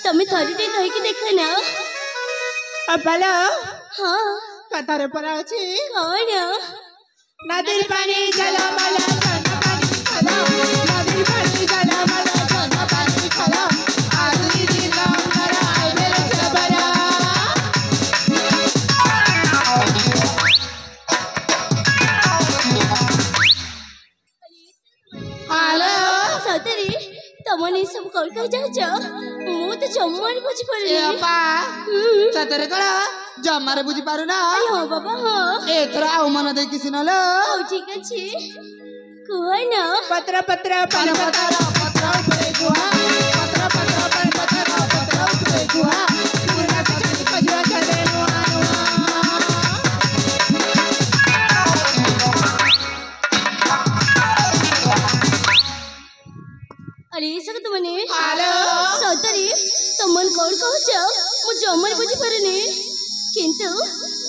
तमे थरीटे कहि के देखा ना अब्बालो हां कथारे पर अछि कौन नदी पानी जलमल सन पानी खला नदी पानी जलमल सन पानी खला आदि दिन हमरा आइबे सबरा हेलो सतरी तमने सब कौन कह जाओ मु तो जम्मन बुझी पड़े ए बा सतरे कला जमारे बुझी पारु ना हां बाबा हां एथर आउ मन दे किसी नलो ओ ठीक अछि कोई ना पत्र पत्र पर पत्र पत्र उपरे गुहा पत्र पत्र पर पत्र पत्र उपरे गुहा पूरा कथि कजुआ चले नुआ अरे सक तुमने हेलो सतरी तमन कौन कहछ मु जम्मन बुझी परनी किंतु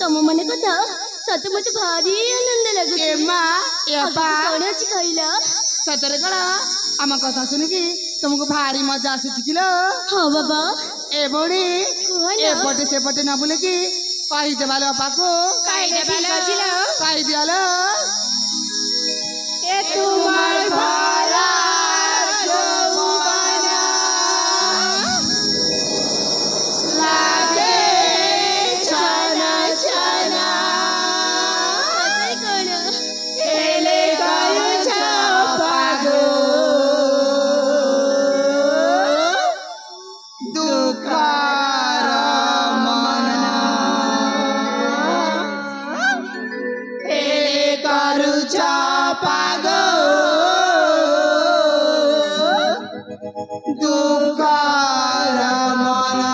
तम मने कथा सत मते भारी आनंद लागुछ ए मा ए बा कौन अछि कहला सतरे कला आम कथा सुनि कि तुमको भारी मजा आसी किलो हां बाबा ए बड़ी कोहना ए पटे से पटे ना बोले कि कहि देबालो पाको कहि दियालो ए तुमार भरा जौबना लागे छना छना सतरी कौन खेले करू छ पागो दुखार मना खेले करू छ पागो दुखार मना